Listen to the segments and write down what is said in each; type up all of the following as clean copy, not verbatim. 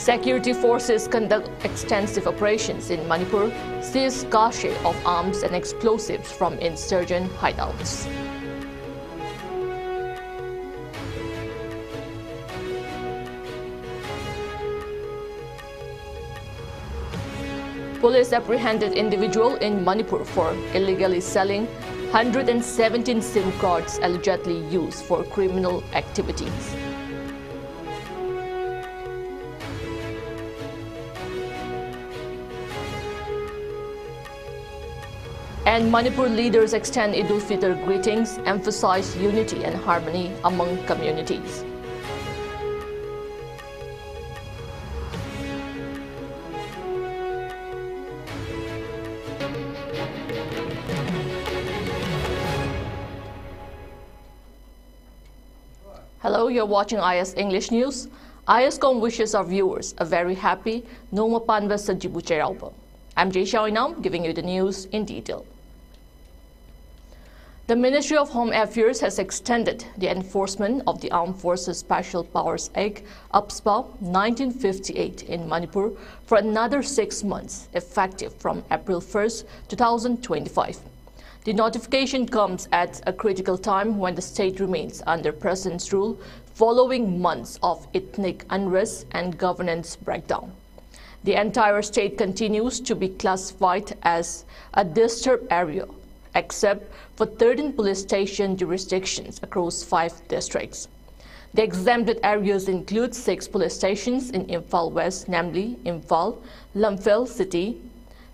Security forces conduct extensive operations in Manipur, seize cache of arms and explosives from insurgent hideouts. Police apprehended individual in Manipur for illegally selling 117 SIM cards allegedly used for criminal activities. And Manipur leaders extend Eid al-Fitr greetings, emphasize unity and harmony among communities. Hello, you're watching IS English News. ISCOM wishes our viewers a very happy Noma Panva Sajibu Cheraupa. I'm Jay Xiaoinam giving you the news in detail. The Ministry of Home Affairs has extended the enforcement of the Armed Forces Special Powers Act UPSPA 1958 in Manipur for another 6 months, effective from April 1st, 2025. The notification comes at a critical time when the state remains under President's rule following months of ethnic unrest and governance breakdown. The entire state continues to be classified as a disturbed area, except for 13 police station jurisdictions across 5 districts. The exempted areas include 6 police stations in Imphal West, namely Imphal, Lamphel City,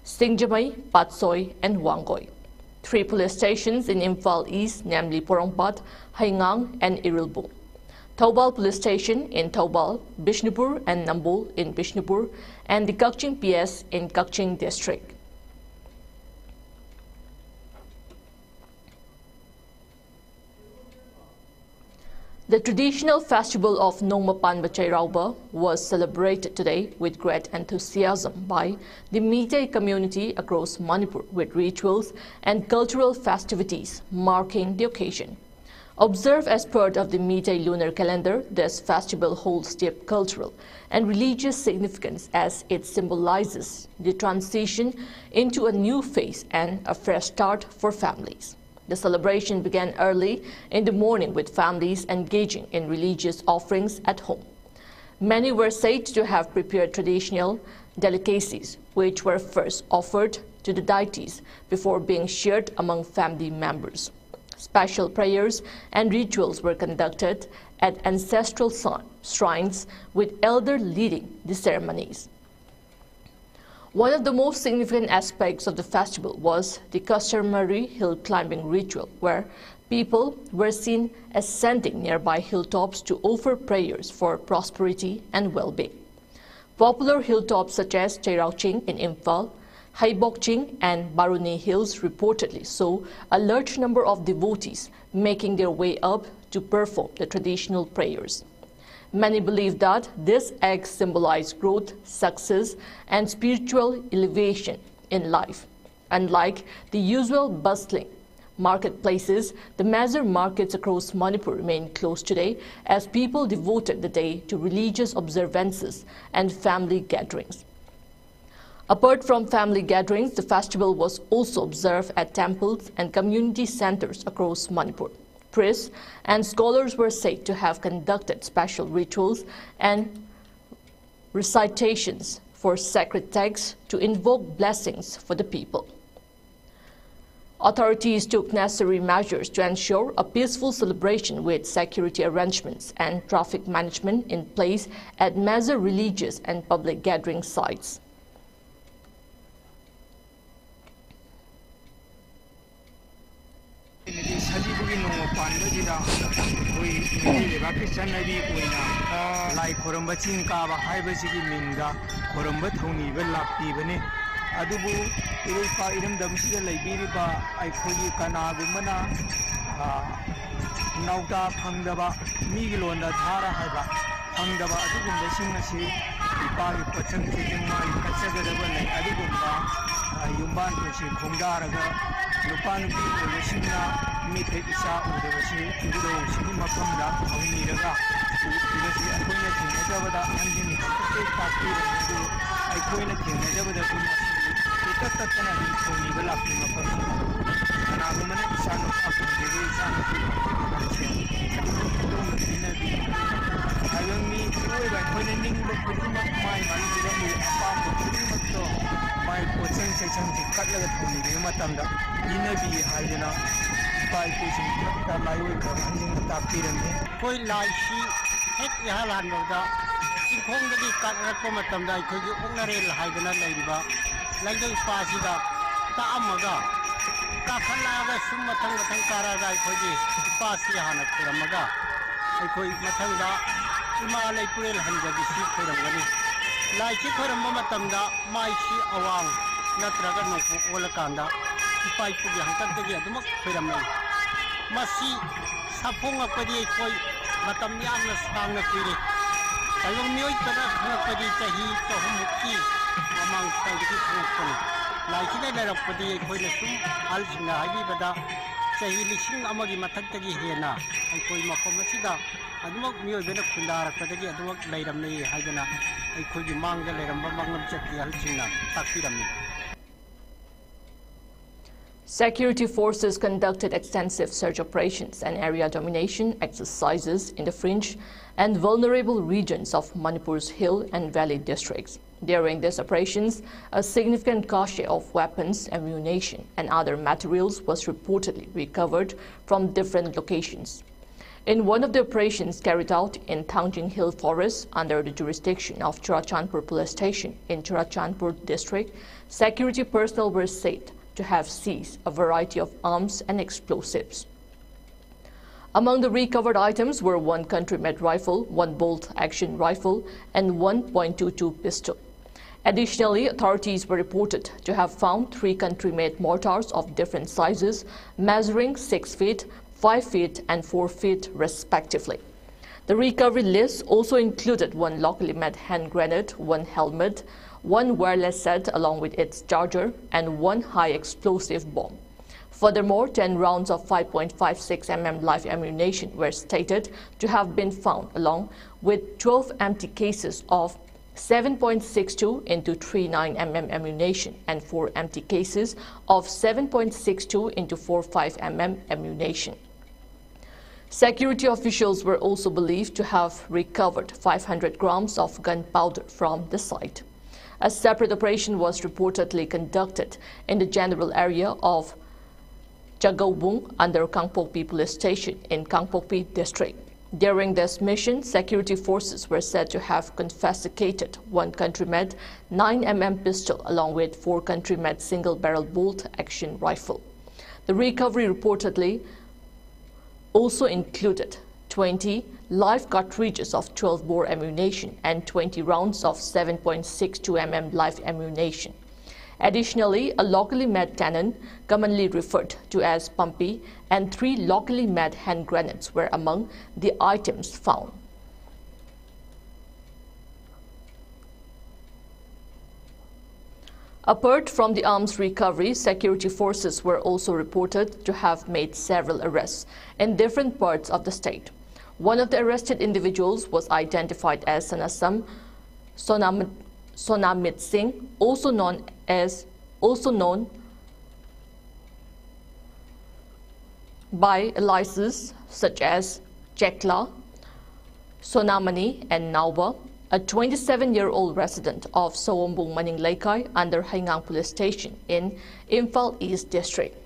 Singjamai, Patsoy, and Wangoi. 3 police stations in Imphal East, namely Porongpat, Haingang, and Irilbu. Taubal Police Station in Taubal, Bishnupur and Nambol in Bishnupur, and the Kakching PS in Kakching District. The traditional festival of Nongma Panba Cheraupa was celebrated today with great enthusiasm by the Meitei community across Manipur with rituals and cultural festivities marking the occasion. Observed as part of the Meitei lunar calendar, this festival holds deep cultural and religious significance as it symbolizes the transition into a new phase and a fresh start for families. The celebration began early in the morning with families engaging in religious offerings at home. Many were said to have prepared traditional delicacies, which were first offered to the deities before being shared among family members. Special prayers and rituals were conducted at ancestral shrines, with elders leading the ceremonies. One of the most significant aspects of the festival was the customary hill climbing ritual, where people were seen ascending nearby hilltops to offer prayers for prosperity and well-being. Popular hilltops such as Cherauching in Imphal, Haibokching, and Baruni Hills reportedly saw a large number of devotees making their way up to perform the traditional prayers. Many believe that this act symbolized growth, success, and spiritual elevation in life. Unlike the usual bustling marketplaces, the major markets across Manipur remain closed today as people devoted the day to religious observances and family gatherings. Apart from family gatherings, the festival was also observed at temples and community centers across Manipur. Priests and scholars were said to have conducted special rituals and recitations for sacred texts to invoke blessings for the people. Authorities took necessary measures to ensure a peaceful celebration with security arrangements and traffic management in place at major religious and public gathering sites. Lai Koromba Chinkaba Hibasiki Minga, Koromba Tony, Velaki, Adubu, Ilpa Idam Damsika Libiriba, I call you Kanagumana, Nauta Pangdaba, Migil on the Tara Haba, Pangdaba, Adubum, the Singasi, Ipa, Patan, Katsaka, Adubumba, Yumban, Kundaraga. Nupan people, the Sina, meet the Isa, the Udo, Sinima Panga, Aviniraga, 이것이 ꯑꯩꯈꯣꯏꯅ ꯊꯦꯡꯅꯖꯕꯗ ꯍꯟꯖꯤꯟ ꯈꯛꯇ ꯇꯥꯛꯄꯤꯔꯕꯁꯨ ꯑꯩꯈꯣꯏꯅ ꯊꯦꯡꯅꯖꯕꯗ ꯑꯗꯨꯝ ꯃꯁꯤ ꯇꯠꯇꯅ ꯑꯗꯨꯝ ꯊꯣꯡꯉꯤꯕ ꯂꯥꯛꯄꯤ ꯃꯐꯝꯁꯤꯗ ꯀꯅꯥꯒꯨꯝꯕꯅ ꯏꯆꯥꯅꯨꯄꯥ ꯐꯪꯖꯒꯦ ꯏꯆꯥꯅꯨꯄꯤ ꯐꯪꯖꯒꯦ ꯑꯗꯨꯝ ꯄꯤꯅꯕꯤ ꯍꯥꯏꯕ ꯃꯤ ꯑꯣꯏꯕ ꯑꯩꯈꯣꯏꯅ ꯅꯤꯡꯕ ꯈꯨꯗꯤꯡꯃꯛ ꯃꯥꯏ ꯄꯤꯔꯝꯃꯤ ꯑꯄꯥꯝꯕ ꯈꯨꯗꯤꯡꯃꯛꯇꯣ ꯃꯥꯏ ꯄꯣꯠꯆꯪ ꯆꯩꯁꯪꯁꯤ ꯀꯠꯂꯒ ꯊꯣꯡꯕꯤꯕ ꯃꯇꯝꯗ ꯄꯤꯅꯕꯤ ꯍꯥꯏꯗꯅ ꯏꯄꯥ ꯏꯄꯨꯁꯤꯡ ꯈꯛꯇ ꯂꯥꯏꯑꯣꯏꯕ ꯑꯍꯟꯁꯤꯡꯅ ꯇꯥꯛꯄꯤꯔꯝꯃꯤ ꯑꯩꯈꯣꯏ ꯂꯥꯏꯁꯤ ꯍꯦꯛ ꯏꯍꯥꯟ ꯍꯥꯟꯕꯗ ꯆꯤꯡꯈꯣꯡꯗꯒꯤ ꯀꯥꯔꯛꯄ ꯃꯇꯝꯗ ꯑꯩꯈꯣꯏꯒꯤ ꯑꯣꯛꯅꯔꯦꯜ ꯍꯥꯏꯗꯅ ꯂꯩꯔꯤꯕ ꯂꯩꯉꯣꯏ ꯄꯥꯁꯤꯗ ꯇꯥꯛꯑꯝꯃꯒ ꯀꯥꯈꯠꯂꯛꯑꯒ ꯁꯨꯝ ꯃꯊꯪ ꯀꯥꯔꯛꯑꯒ ꯑꯩꯈꯣꯏꯒꯤ ꯏꯄꯥꯁꯤ ꯍꯥꯟꯅ ꯈꯣꯏꯔꯝꯃꯒ ꯑꯩꯈꯣꯏ ꯃꯊꯪꯗ ꯏꯃꯥ ꯂꯩꯄꯨꯔꯦꯜ ꯍꯟꯖꯕꯤꯁꯤ ꯈꯣꯏꯔꯝꯒꯅꯤ ꯂꯥꯏꯁꯤ ꯈꯣꯏꯔꯝꯕ ꯃꯇꯝꯗ ꯃꯥꯏꯁꯤ ꯑꯋꯥꯡ ꯅꯠꯇ꯭ꯔꯒ ꯅꯣꯡꯄꯣꯛ ꯑꯣꯜꯂꯀꯥꯟꯗ ꯏꯄꯥ ꯏꯄꯨꯒꯤ ꯍꯥꯛꯇꯛꯇꯒꯤ ꯑꯗꯨꯃꯛ ꯈꯣꯏꯔꯝꯃꯤ ꯃꯁꯤ ꯁꯥꯐꯣꯡꯉꯛꯄꯗꯤ ꯑꯩꯈꯣꯏ ꯃꯇꯝ ꯌꯥꯝꯅ ꯁꯥꯡꯅ ꯀꯨꯏꯔꯦ ꯇꯥꯏꯕꯪ ꯃꯤꯑꯣꯏꯕꯅ ꯈꯪꯉꯛꯄꯗꯤ ꯆꯍꯤ 300ꯃꯨꯛꯀꯤ ꯃꯃꯥꯡ ꯁ꯭ꯋꯥꯏꯗꯒꯤ ꯈꯪꯉꯛꯄꯅꯤ ꯂꯥꯏꯁꯤꯗ ꯂꯩꯔꯛꯄꯗꯤ ꯑꯩꯈꯣꯏꯅ ꯁꯨꯝ ꯑꯍꯜꯁꯤꯡꯅ ꯍꯥꯏꯕꯤꯕꯗ ꯆꯍꯤ 1,000ꯒꯤ ꯃꯊꯛꯇꯒꯤ ꯍꯦꯟꯅ ꯑꯩꯈꯣꯏ ꯃꯐꯝ ꯑꯁꯤꯗ ꯑꯗꯨꯃꯛ ꯃꯤꯑꯣꯏꯕꯅ ꯈꯨꯟꯗꯥꯔꯛꯄꯗꯒꯤ ꯑꯗꯨꯃꯛ ꯂꯩꯔꯝꯃꯤ ꯍꯥꯏꯗꯅ ꯑꯩꯈꯣꯏꯒꯤ ꯃꯥꯡꯗ ꯂꯩꯔꯝꯕ ꯃꯥꯡꯂꯝ ꯆꯠꯀꯤ ꯑꯍꯜꯁꯤꯡꯅ ꯇꯥꯛꯄꯤꯔꯝꯃꯤ. Security forces conducted extensive search operations and area domination exercises in the fringe and vulnerable regions of Manipur's hill and valley districts. During these operations, a significant cache of weapons, ammunition, and other materials was reportedly recovered from different locations. In one of the operations carried out in Tangjing Hill Forest under the jurisdiction of Churachandpur Police Station in Churachandpur district, security personnel were said to have seized a variety of arms and explosives. Among the recovered items were one country-made rifle, one bolt-action rifle, and one .22 pistol. Additionally, authorities were reported to have found 3 country-made mortars of different sizes, measuring 6 feet, 5 feet, and 4 feet respectively. The recovery list also included one locally made hand grenade, one helmet, one wireless set along with its charger, and one high explosive bomb. Furthermore, 10 rounds of 5.56 mm live ammunition were stated to have been found, along with 12 empty cases of 7.62 into 39 mm ammunition and 4 empty cases of 7.62 into 45 mm ammunition. Security officials were also believed to have recovered 500 grams of gunpowder from the site. A separate operation was reportedly conducted in the general area of Chagaubung under Kangpokpi Police Station in Kangpokpi district. During this mission, security forces were said to have confiscated one country-made 9 mm pistol along with 4 country-made single-barrel bolt-action rifle. The recovery reportedly also included 20 live cartridges of 12-bore ammunition and 20 rounds of 7.62 mm live ammunition. Additionally, a locally made cannon, commonly referred to as Pumpy, and 3 locally made hand grenades were among the items found. Apart from the arms recovery, security forces were also reported to have made several arrests in different parts of the state. One of the arrested individuals was identified as Sonamit Singh, also known by aliases such as Chekla, Sonamani, and Nauba, a 27-year-old resident of Sowombung Maning Laikai under Haingang Police Station in Imphal East District.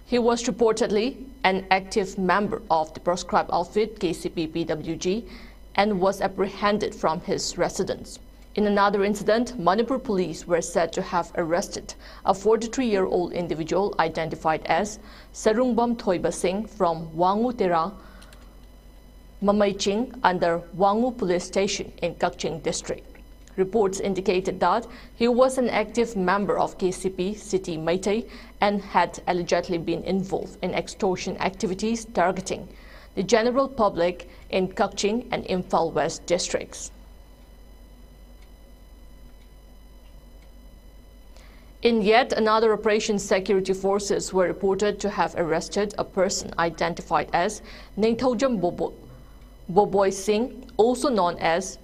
He was reportedly an active member of the proscribed outfit KCP-PWG and was apprehended from his residence. In another incident, Manipur police were said to have arrested a 43-year-old individual identified as Sarungbam Thoiba Singh from Wangu Tera, Mamaiching under Wangu Police Station in Kakching District. Reports indicated that he was an active member of KCP City Meitei and had allegedly been involved in extortion activities targeting the general public in Kakching and Imphal West districts. In yet another operation, security forces were reported to have arrested a person identified as Ningthaujam Boboy Singh, also known as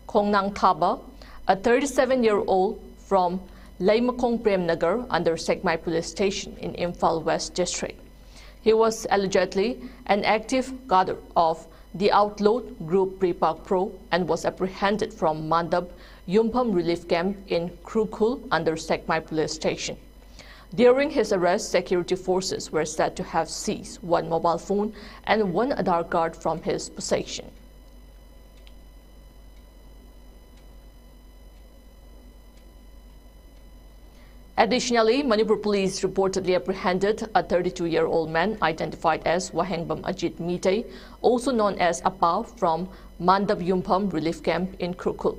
Khongnang Thaba, a 37-year-old from Laimakong Premnagar under Sekmai Police Station in Imphal West District. He was allegedly an active cadre of the outlawed group Pripak Pro and was apprehended from Mandab Yumpam Relief Camp in Krukul under Sekmai Police Station. During his arrest, security forces were said to have seized one mobile phone and one Aadhaar card from his possession. Additionally, Manipur police reportedly apprehended a 32-year-old man identified as Wahengbam Ajit Mitei, also known as Appa, from Mandab Yumpam Relief Camp in Krukul.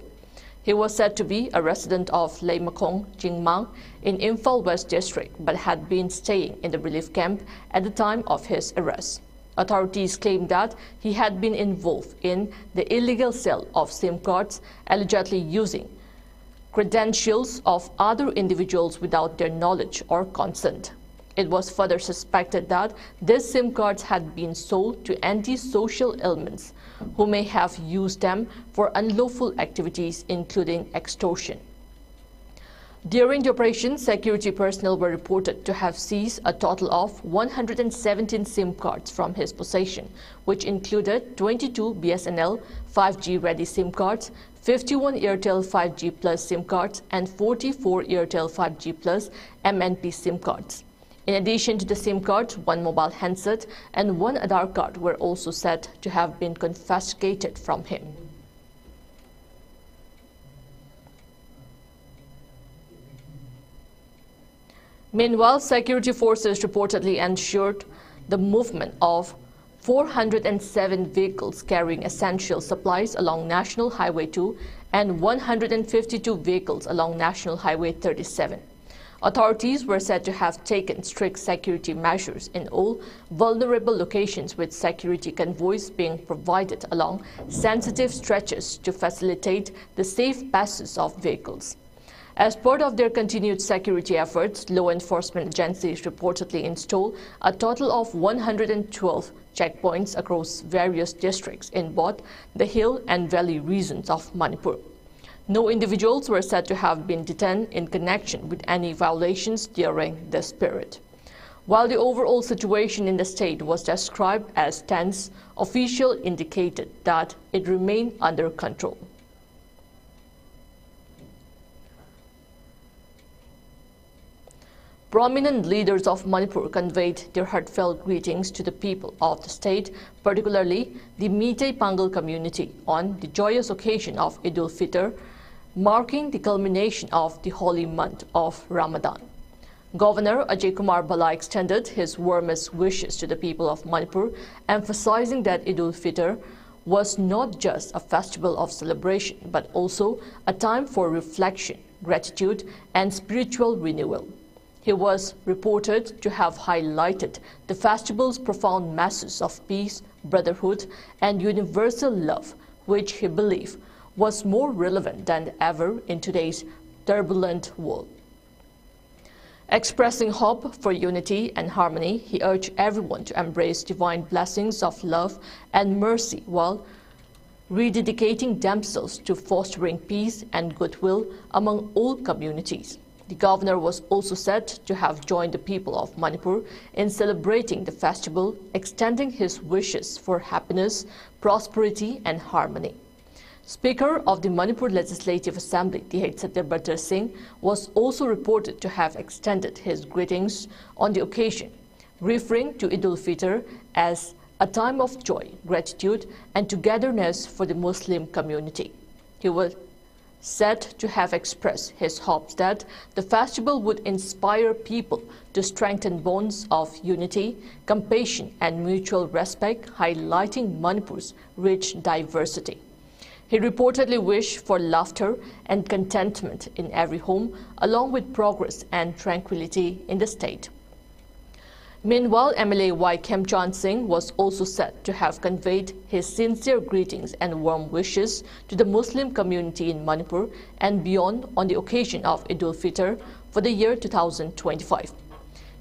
He was said to be a resident of Laimakong, Jingmang in Imphal West District, but had been staying in the relief camp at the time of his arrest. Authorities claimed that he had been involved in the illegal sale of SIM cards, allegedly using credentials of other individuals without their knowledge or consent. It was further suspected that these SIM cards had been sold to anti-social elements who may have used them for unlawful activities, including extortion. During the operation, security personnel were reported to have seized a total of 117 SIM cards from his possession, which included 22 BSNL 5G-ready SIM cards, 51 Airtel 5G Plus SIM cards, and 44 Airtel 5G Plus MNP SIM cards. In addition to the SIM cards, one mobile handset and one Aadhaar card were also said to have been confiscated from him. Meanwhile, security forces reportedly ensured the movement of 407 vehicles carrying essential supplies along National Highway 2 and 152 vehicles along National Highway 37. Authorities were said to have taken strict security measures in all vulnerable locations, with security convoys being provided along sensitive stretches to facilitate the safe passage of vehicles. As part of their continued security efforts, law enforcement agencies reportedly installed a total of 112 checkpoints across various districts in both the hill and valley regions of Manipur. No individuals were said to have been detained in connection with any violations during this period. While the overall situation in the state was described as tense, officials indicated that it remained under control. Prominent leaders of Manipur conveyed their heartfelt greetings to the people of the state, particularly the Meitei Pangal community, on the joyous occasion of Eid al-Fitr, marking the culmination of the holy month of Ramadan. Governor Ajay Kumar Bala extended his warmest wishes to the people of Manipur, emphasizing that Eid al-Fitr was not just a festival of celebration, but also a time for reflection, gratitude, and spiritual renewal. He was reported to have highlighted the festival's profound message of peace, brotherhood, and universal love, which he believed was more relevant than ever in today's turbulent world. Expressing hope for unity and harmony, he urged everyone to embrace divine blessings of love and mercy while rededicating themselves to fostering peace and goodwill among all communities. The governor was also said to have joined the people of Manipur in celebrating the festival, extending his wishes for happiness, prosperity, and harmony. Speaker of the Manipur Legislative Assembly, D.H. Satyabhatar Singh, was also reported to have extended his greetings on the occasion, referring to Eid al-Fitr as a time of joy, gratitude, and togetherness for the Muslim community. He was said to have expressed his hopes that the festival would inspire people to strengthen bonds of unity, compassion, and mutual respect, highlighting Manipur's rich diversity. He reportedly wished for laughter and contentment in every home, along with progress and tranquility in the state. Meanwhile, MLA Y. Khemchand Singh was also said to have conveyed his sincere greetings and warm wishes to the Muslim community in Manipur and beyond on the occasion of Eid al-Fitr for the year 2025.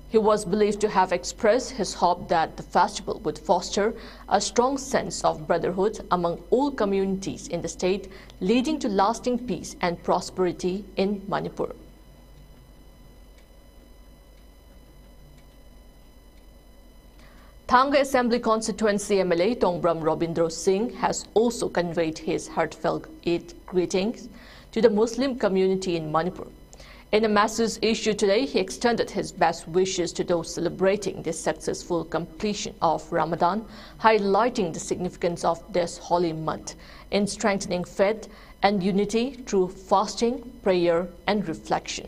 He was believed to have expressed his hope that the festival would foster a strong sense of brotherhood among all communities in the state, leading to lasting peace and prosperity in Manipur. Thanga Assembly Constituency MLA Tongbram Robindro Singh has also conveyed his heartfelt Eid greetings to the Muslim community in Manipur. In a message issued today, he extended his best wishes to those celebrating the successful completion of Ramadan, highlighting the significance of this holy month in strengthening faith and unity through fasting, prayer, and reflection.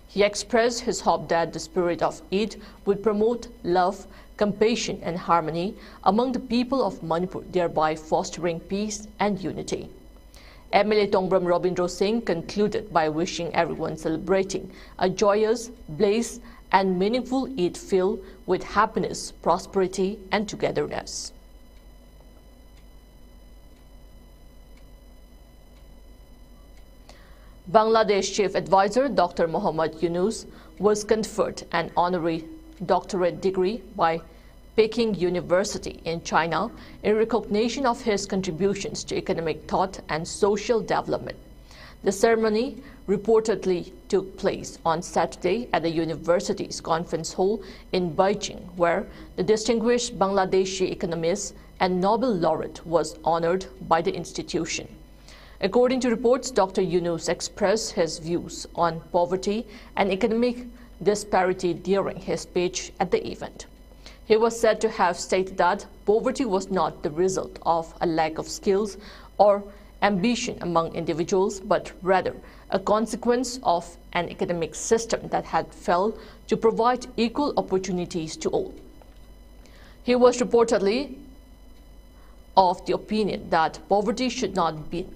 He expressed his hope that the spirit of Eid would promote love, compassion, and harmony among the people of Manipur, thereby fostering peace and unity. MLA Tongbram Robindro Singh concluded by wishing everyone celebrating a joyous, blessed, and meaningful Eid filled with happiness, prosperity, and togetherness. Bangladesh Chief Advisor Dr. Muhammad Yunus was conferred an honorary doctorate degree by Peking University in China in recognition of his contributions to economic thought and social development. The ceremony reportedly took place on Saturday at the university's conference hall in Beijing, where the distinguished Bangladeshi economist and Nobel laureate was honored by the institution. According to reports, Dr. Yunus expressed his views on poverty and economic disparity during his speech at the event. He was said to have stated that poverty was not the result of a lack of skills or ambition among individuals, but rather a consequence of an economic system that had failed to provide equal opportunities to all. He was reportedly of the opinion that poverty should not be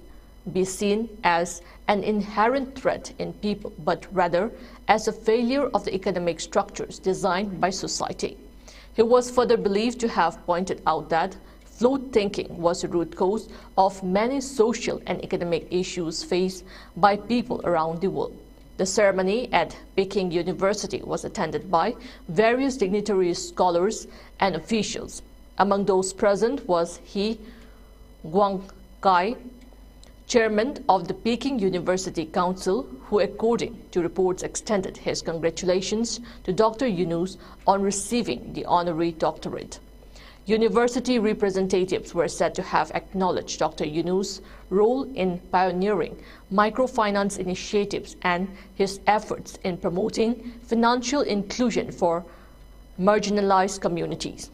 seen as an inherent threat in people, but rather as a failure of the economic structures designed by society. He was further believed to have pointed out that flawed thinking was the root cause of many social and economic issues faced by people around the world. The ceremony at Peking University was attended by various dignitaries, scholars, and officials. Among those present was He Guangkai, chairman of the Peking University Council, who, according to reports, extended his congratulations to Dr. Yunus on receiving the honorary doctorate. University representatives were said to have acknowledged Dr. Yunus' role in pioneering microfinance initiatives and his efforts in promoting financial inclusion for marginalized communities.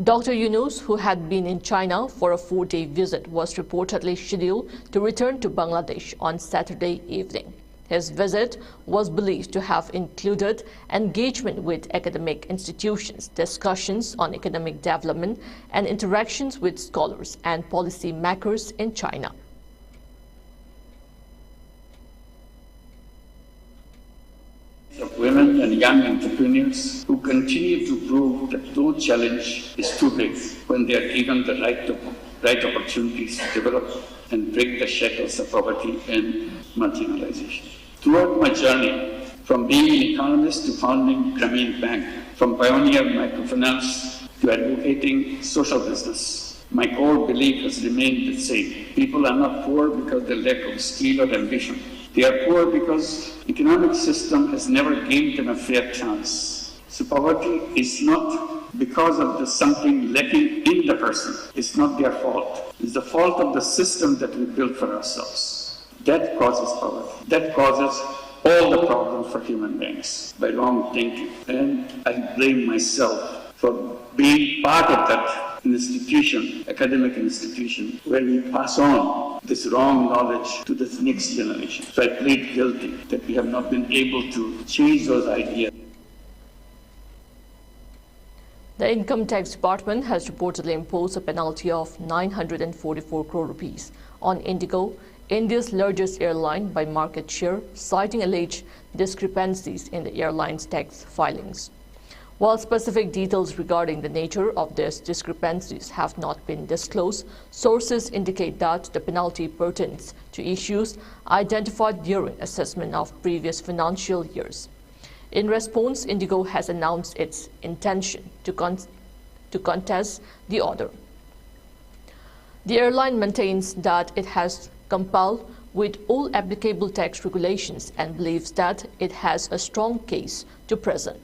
Dr. Yunus, who had been in China for a 4-day visit, was reportedly scheduled to return to Bangladesh on Saturday evening. His visit was believed to have included engagement with academic institutions, discussions on economic development, and interactions with scholars and policy makers in China. Of women and young entrepreneurs who continue to prove that no challenge is too big when they are given the right opportunities to develop and break the shackles of poverty and marginalization. Throughout my journey, from being an economist to founding Grameen Bank, from pioneer microfinance to advocating social business, my core belief has remained the same. People are not poor because they lack of skill or ambition. They are poor because the economic system has never given them a fair chance. So poverty is not because of something lacking in the person. It's not their fault. It's the fault of the system that we built for ourselves. That causes poverty. That causes all the problems for human beings by wrong thinking. And I blame myself for being part of that institution, academic institution, where we pass on this wrong knowledge to the next generation. So I plead guilty that we have not been able to change those ideas. The Income Tax Department has reportedly imposed a penalty of 944 crore rupees on Indigo, India's largest airline, by market share, citing alleged discrepancies in the airline's tax filings. While specific details regarding the nature of these discrepancies have not been disclosed, sources indicate that the penalty pertains to issues identified during assessment of previous financial years. In response, Indigo has announced its intention to contest the order. The airline maintains that it has complied with all applicable tax regulations and believes that it has a strong case to present.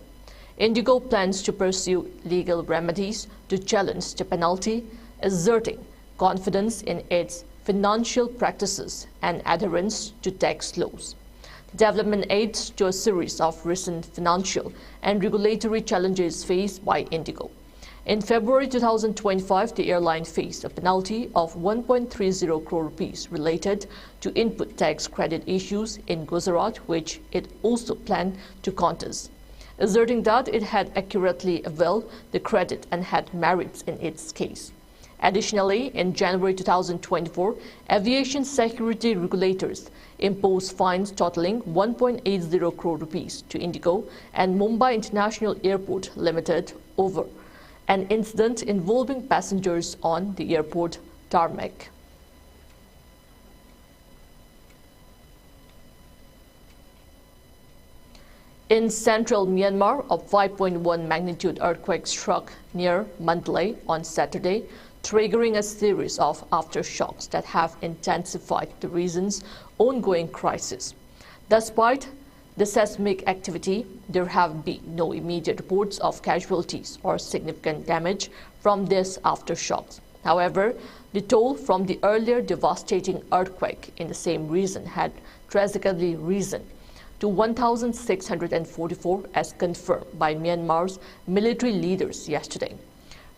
Indigo plans to pursue legal remedies to challenge the penalty, asserting confidence in its financial practices and adherence to tax laws. The development aids to a series of recent financial and regulatory challenges faced by Indigo. In February 2025, the airline faced a penalty of 1.30 crore rupees related to input tax credit issues in Gujarat, which it also planned to contest, asserting that it had accurately availed the credit and had merits in its case. Additionally, in January 2024, aviation security regulators imposed fines totaling 1.80 crore rupees to Indigo and Mumbai International Airport Limited over an incident involving passengers on the airport tarmac. In central Myanmar, a 5.1 magnitude earthquake struck near Mandalay on Saturday, triggering a series of aftershocks that have intensified the region's ongoing crisis. Despite the seismic activity, there have been no immediate reports of casualties or significant damage from these aftershocks. However, the toll from the earlier devastating earthquake in the same region had tragically risen to 1,644 as confirmed by Myanmar's military leaders yesterday.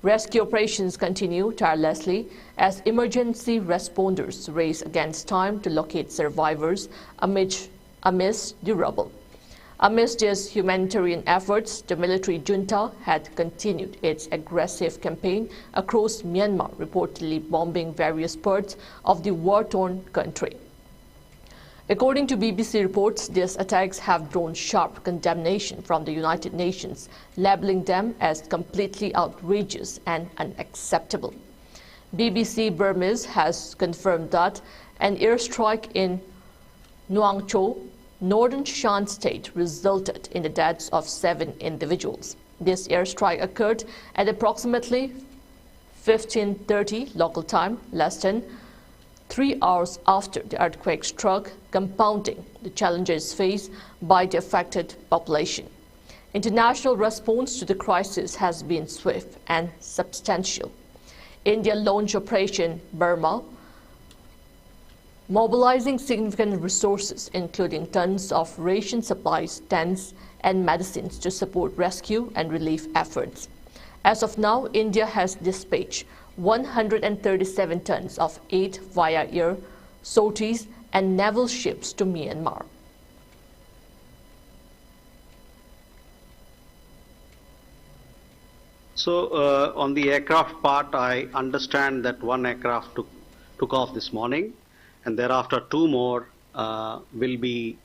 Rescue operations continue tirelessly as emergency responders race against time to locate survivors amidst the rubble. Amidst these humanitarian efforts, the military junta had continued its aggressive campaign across Myanmar, reportedly bombing various parts of the war-torn country. According to BBC reports, these attacks have drawn sharp condemnation from the United Nations, labeling them as completely outrageous and unacceptable. BBC Burmese has confirmed that an airstrike in Nuangcho, northern Shan state, resulted in the deaths of 7 individuals. This airstrike occurred at approximately 15:30 local time, less than 3 hours after the earthquake struck, compounding the challenges faced by the affected population. International response to the crisis has been swift and substantial. India launched Operation Burma, mobilizing significant resources, including tons of ration supplies, tents, and medicines to support rescue and relief efforts. As of now, India has dispatched 137 tons of aid via air, sorties, and naval ships to Myanmar. So on the aircraft part, I understand that one aircraft took off this morning, and thereafter 2 more will be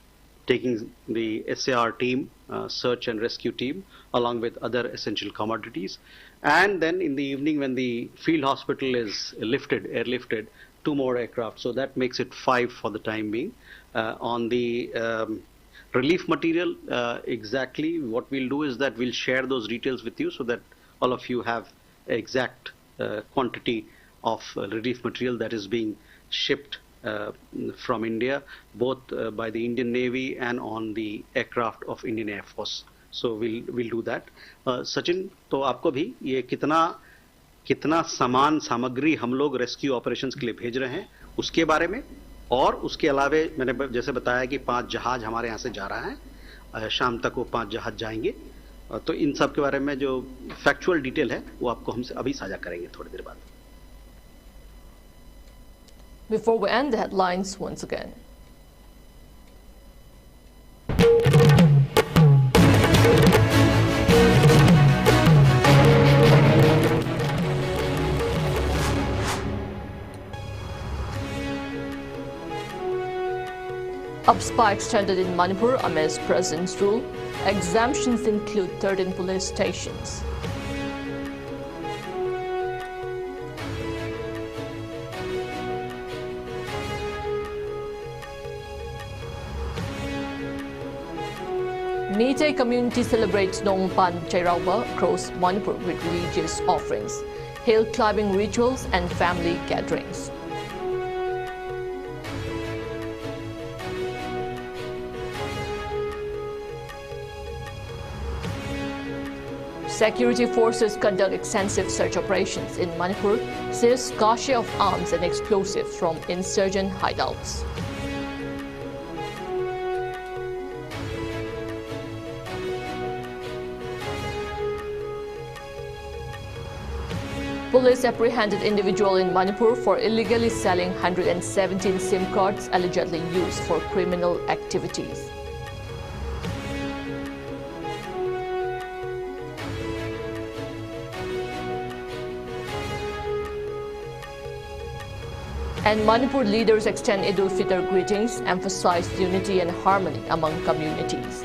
taking the SAR team, search and rescue team, along with other essential commodities. And then in the evening, when the field hospital is airlifted, 2 more aircraft. So that makes it 5 for the time being. On the relief material, exactly what we'll do is that we'll share those details with you so that all of you have exact quantity of relief material that is being shipped from India, both by the Indian Navy and on the aircraft of Indian Air Force. So we'll do that. Sachin, तो आपको भी ये कितना सामान सामग्री हम लोग rescue operations के लिए भेज रहे हैं उसके बारे में, और उसके अलावे मैंने जैसे बताया कि 5 जहाज हमारे यहाँ से जा रहा है, शाम तक वो 5 जहाज जाएंगे, तो इन सब के बारे में जो फैक्चुअल डिटेल है वो आपको हमसे अभी साझा करेंगे थोड़ी देर बाद. Before we end the headlines once again. UPSPA extended in Manipur amidst President's rule. Exemptions include 13 police stations. Meitei community celebrates Nongpan Chairauba across Manipur with religious offerings, hill climbing rituals and family gatherings. Security forces conduct extensive search operations in Manipur, seize cache of arms and explosives from insurgent hideouts. Police apprehended individual in Manipur for illegally selling 117 SIM cards allegedly used for criminal activities. And Manipur leaders extend Eid al-Fitr greetings, emphasize unity and harmony among communities.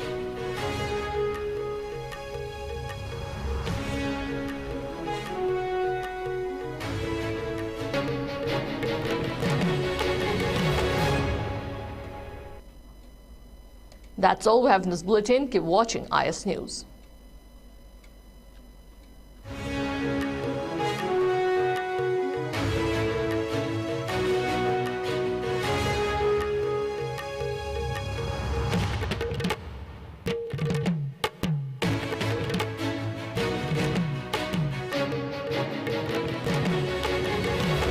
That's all we have in this bulletin. Keep watching IS News.